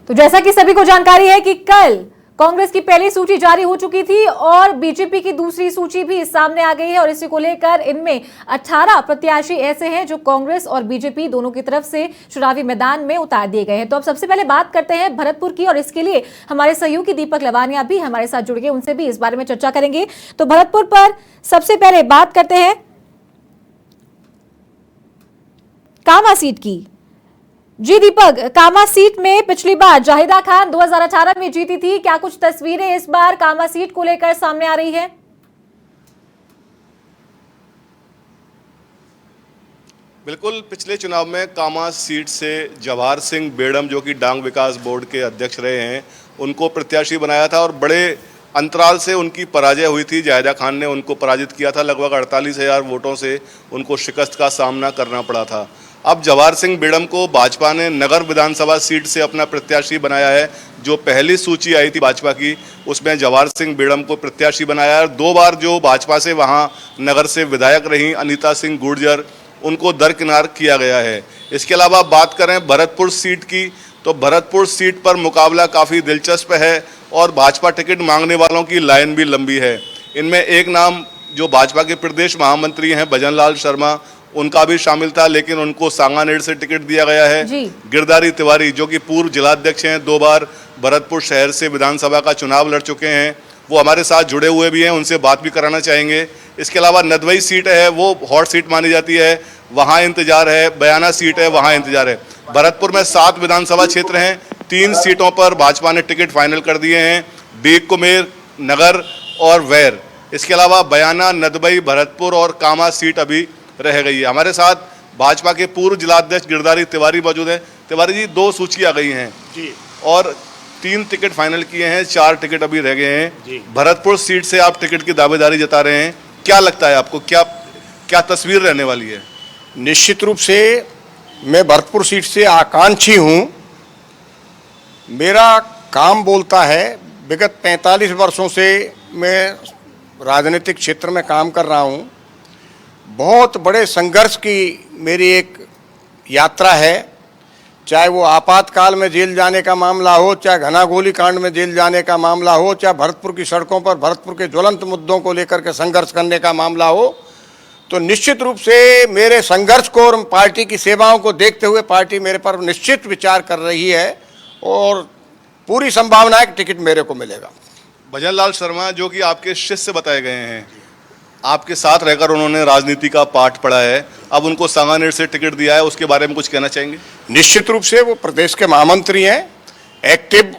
तो जैसा कि सभी को जानकारी है कि कल कांग्रेस की पहली सूची जारी हो चुकी थी और बीजेपी की दूसरी सूची भी सामने आ गई है और इसी को लेकर इनमें 18 प्रत्याशी ऐसे हैं जो कांग्रेस और बीजेपी दोनों की तरफ से चुनावी मैदान में उतार दिए गए हैं। तो अब सबसे पहले बात करते हैं भरतपुर की और इसके लिए हमारे सहयोगी दीपक लवानिया भी हमारे साथ जुड़ गए, उनसे भी इस बारे में चर्चा करेंगे। तो भरतपुर पर सबसे पहले बात करते हैं कामा सीट की। जी दीपक, कामा सीट में पिछली बार जाहिदा खान 2018 में जीती थी, क्या कुछ तस्वीरें इस बार कामा सीट को लेकर सामने आ रही है? बिल्कुल, पिछले चुनाव में कामा सीट से जवाहर सिंह बेड़म जो कि डांग विकास बोर्ड के अध्यक्ष रहे हैं, उनको प्रत्याशी बनाया था और बड़े अंतराल से उनकी पराजय हुई थी। जाहिदा खान ने उनको पराजित किया था, लगभग 48,000 वोटों से उनको शिकस्त का सामना करना पड़ा था। अब जवाहर सिंह बेड़म को भाजपा ने नगर विधानसभा सीट से अपना प्रत्याशी बनाया है। जो पहली सूची आई थी भाजपा की, उसमें जवाहर सिंह बेड़म को प्रत्याशी बनाया है। 2 बार जो भाजपा से वहां नगर से विधायक रही अनीता सिंह गुर्जर, उनको दरकिनार किया गया है। इसके अलावा बात करें भरतपुर सीट की, तो भरतपुर सीट पर मुकाबला काफ़ी दिलचस्प है और भाजपा टिकट मांगने वालों की लाइन भी लंबी है। इनमें एक नाम जो भाजपा के प्रदेश महामंत्री हैं भजन लाल शर्मा, उनका भी शामिल था, लेकिन उनको सांगानेर से टिकट दिया गया है। गिरधारी तिवारी जो कि पूर्व जिलाध्यक्ष हैं, 2 बार भरतपुर शहर से विधानसभा का चुनाव लड़ चुके हैं, वो हमारे साथ जुड़े हुए भी हैं, उनसे बात भी कराना चाहेंगे। इसके अलावा नदवई सीट है, वो हॉट सीट मानी जाती है, वहाँ इंतजार है। बयाना सीट है, वहाँ इंतजार है। भरतपुर में 7 विधानसभा क्षेत्र हैं, 3 सीटों पर भाजपा ने टिकट फाइनल कर दिए हैं, डीग कुमेर, नगर और वैर। इसके अलावा बयाना, नदबई, भरतपुर और कामा सीट अभी रह गई है। हमारे साथ भाजपा के पूर्व जिलाध्यक्ष गिरधारी तिवारी मौजूद है। तिवारी जी, 2 सूची आ गई हैं जी और 3 टिकट फाइनल किए हैं, 4 टिकट अभी रह गए हैं। भरतपुर सीट से आप टिकट की दावेदारी जता रहे हैं, क्या लगता है आपको, क्या तस्वीर रहने वाली है? निश्चित रूप से मैं भरतपुर सीट से आकांक्षी हूँ। मेरा काम बोलता है। विगत 45 वर्षों से मैं राजनीतिक क्षेत्र में काम कर रहा हूँ। बहुत बड़े संघर्ष की मेरी एक यात्रा है, चाहे वो आपातकाल में जेल जाने का मामला हो, चाहे घना गोली कांड में जेल जाने का मामला हो, चाहे भरतपुर की सड़कों पर भरतपुर के ज्वलंत मुद्दों को लेकर के संघर्ष करने का मामला हो। तो निश्चित रूप से मेरे संघर्ष को और पार्टी की सेवाओं को देखते हुए पार्टी मेरे पर निश्चित विचार कर रही है और पूरी संभावना है कि टिकट मेरे को मिलेगा। भजन लाल शर्मा जो कि आपके शिष्य बताए गए हैं, आपके साथ रहकर उन्होंने राजनीति का पाठ पढ़ा है, अब उनको सांगानेर से टिकट दिया है, उसके बारे में कुछ कहना चाहेंगे? निश्चित रूप से वो प्रदेश के महामंत्री हैं, एक्टिव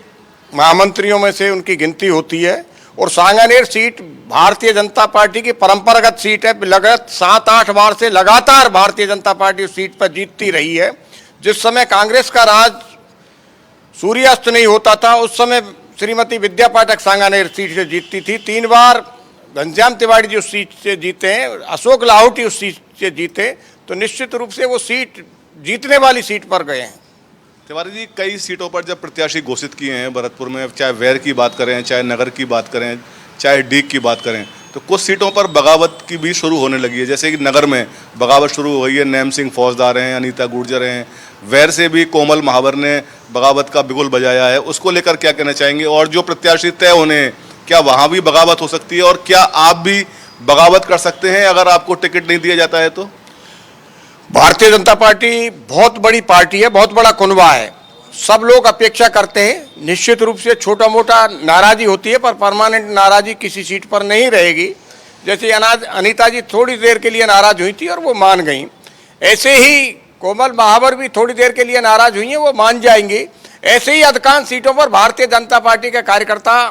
महामंत्रियों में से उनकी गिनती होती है और सांगानेर सीट भारतीय जनता पार्टी की परंपरागत सीट है। लगभग 7-8 बार से लगातार भारतीय जनता पार्टी उस सीट पर जीतती रही है। जिस समय कांग्रेस का राज सूर्यास्त नहीं होता था, उस समय श्रीमती विद्या पाठक सांगानेर सीट से जीतती थी। 3 बार घनश्याम तिवारी जी उस सीट से जीते हैं, अशोक लाहौटी उस सीट से जीते, तो निश्चित रूप से वो सीट जीतने वाली सीट पर गए हैं। तिवारी जी, कई सीटों पर जब प्रत्याशी घोषित किए हैं भरतपुर में, चाहे वैर की बात करें, चाहे नगर की बात करें, चाहे डीग की बात करें, तो कुछ सीटों पर बगावत की भी शुरू होने लगी है। जैसे कि नगर में बगावत शुरू हो गई है, नैम सिंह फौजदार हैं, अनीता गुर्जर हैं। वैर से भी कोमल महावर ने बगावत का बिगुल बजाया है, उसको लेकर क्या कहना चाहेंगे? और जो प्रत्याशी तय होने हैं, क्या वहाँ भी बगावत हो सकती है और क्या आप भी बगावत कर सकते हैं अगर आपको टिकट नहीं दिया जाता है तो? भारतीय जनता पार्टी बहुत बड़ी पार्टी है, बहुत बड़ा कुनबा है। सब लोग अपेक्षा करते हैं। निश्चित रूप से छोटा मोटा नाराजी होती है, पर परमानेंट नाराजी किसी सीट पर नहीं रहेगी। जैसे अनीता जी थोड़ी देर के लिए नाराज हुई थी और वो मान गई, ऐसे ही कोमल महावर भी थोड़ी देर के लिए नाराज हुई हैं, वो मान जाएंगी। ऐसे ही अधिकांश सीटों पर भारतीय जनता पार्टी के कार्यकर्ता,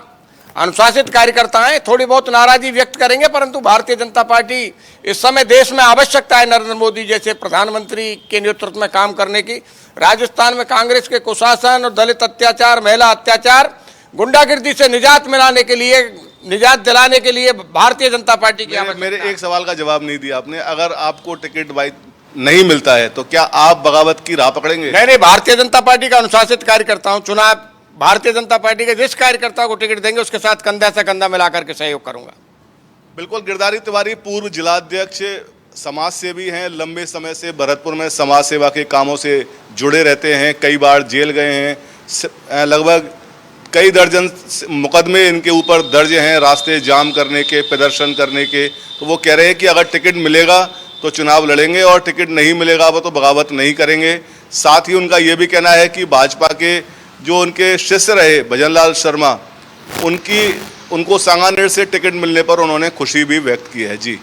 अनुशासित कार्यकर्ता हैं, थोड़ी बहुत नाराजी व्यक्त करेंगे, परंतु भारतीय जनता पार्टी इस समय देश में आवश्यकता है नरेंद्र मोदी जैसे प्रधानमंत्री के नेतृत्व में काम करने की। राजस्थान में कांग्रेस के कुशासन और दलित अत्याचार, महिला अत्याचार, गुंडागिर्दी से निजात दिलाने के लिए भारतीय जनता पार्टी की मेरे एक सवाल का जवाब नहीं दिया आपने। अगर आपको टिकट नहीं मिलता है तो क्या आप बगावत की राह पकड़ेंगे? नहीं, भारतीय जनता पार्टी का अनुशासित कार्यकर्ता हूँ। चुनाव भारतीय जनता पार्टी के जिस कार्यकर्ता को टिकट देंगे उसके साथ कंधा से कंधा मिलाकर के सहयोग करूंगा। बिल्कुल, गिरधारी तिवारी पूर्व जिलाध्यक्ष, समाज सेवी हैं, लंबे समय से भरतपुर में समाज सेवा के कामों से जुड़े रहते हैं, कई बार जेल गए हैं, लगभग कई दर्जन मुकदमे इनके ऊपर दर्ज हैं, रास्ते जाम करने के, प्रदर्शन करने के। तो वो कह रहे हैं कि अगर टिकट मिलेगा तो चुनाव लड़ेंगे और टिकट नहीं मिलेगा वो तो बगावत नहीं करेंगे। साथ ही उनका ये भी कहना है कि भाजपा के जो उनके शिष्य रहे भजनलाल शर्मा, उनको सांगानेर से टिकट मिलने पर उन्होंने खुशी भी व्यक्त की है। जी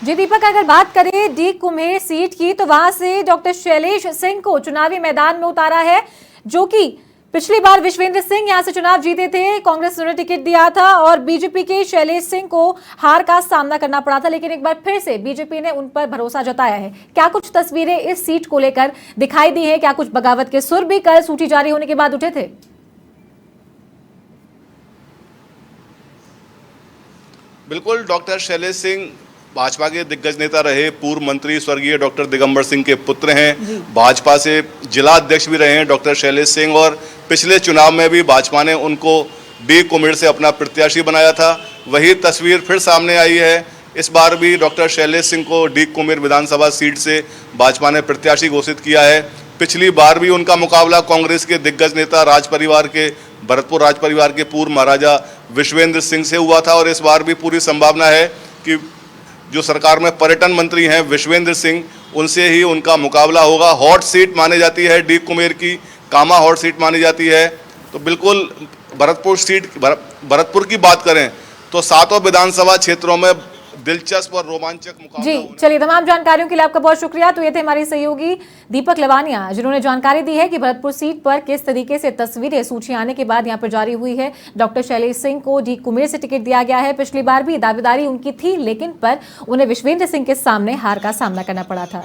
दीपक, अगर बात करें डी कुम्हेर सीट की तो वहां से डॉक्टर शैलेश सिंह को चुनावी मैदान में उतारा है, जो कि पिछली बार विश्वेंद्र सिंह यहां से चुनाव जीते थे, कांग्रेस ने टिकट दिया था और बीजेपी के शैलेश सिंह को हार का सामना करना पड़ा था, लेकिन एक बार फिर से बीजेपी ने उन पर भरोसा जताया है। क्या कुछ तस्वीरें इस सीट को लेकर दिखाई दी है? क्या कुछ बगावत के सुर भी कल सूची जारी होने के बाद उठे थे? बिल्कुल, डॉक्टर शैलेश सिंह भाजपा के दिग्गज नेता रहे, पूर्व मंत्री स्वर्गीय डॉक्टर दिगंबर सिंह के पुत्र हैं, भाजपा से जिला अध्यक्ष भी रहे हैं डॉक्टर शैलेश सिंह, और पिछले चुनाव में भी भाजपा ने उनको डी कुम्हेर से अपना प्रत्याशी बनाया था। वही तस्वीर फिर सामने आई है। इस बार भी डॉक्टर शैलेश सिंह को डी कुम्हेर विधानसभा सीट से भाजपा ने प्रत्याशी घोषित किया है। पिछली बार भी उनका मुकाबला कांग्रेस के दिग्गज नेता भरतपुर राज परिवार के पूर्व महाराजा विश्वेंद्र सिंह से हुआ था, और इस बार भी पूरी संभावना है कि जो सरकार में पर्यटन मंत्री हैं विश्वेंद्र सिंह, उनसे ही उनका मुकाबला होगा। हॉट सीट मानी जाती है डी कुम्हेर की, कामा हॉट सीट मानी जाती है। तो बिल्कुल भरतपुर की बात करें तो 7 विधानसभा क्षेत्रों में दिलचस्प और रोमांचक मुकाबला। जी चलिए, तमाम जानकारियों के लिए आपका बहुत शुक्रिया। तो ये थे हमारे सहयोगी दीपक लवानिया, जिन्होंने जानकारी दी है कि भरतपुर सीट पर किस तरीके से तस्वीरें सूची आने के बाद यहां पर जारी हुई है। डॉक्टर शैलेश सिंह को डी कुम्हेर से टिकट दिया गया है। पिछली बार भी दावेदारी उनकी थी, लेकिन पर उन्हें विश्वेंद्र सिंह के सामने हार का सामना करना पड़ा था।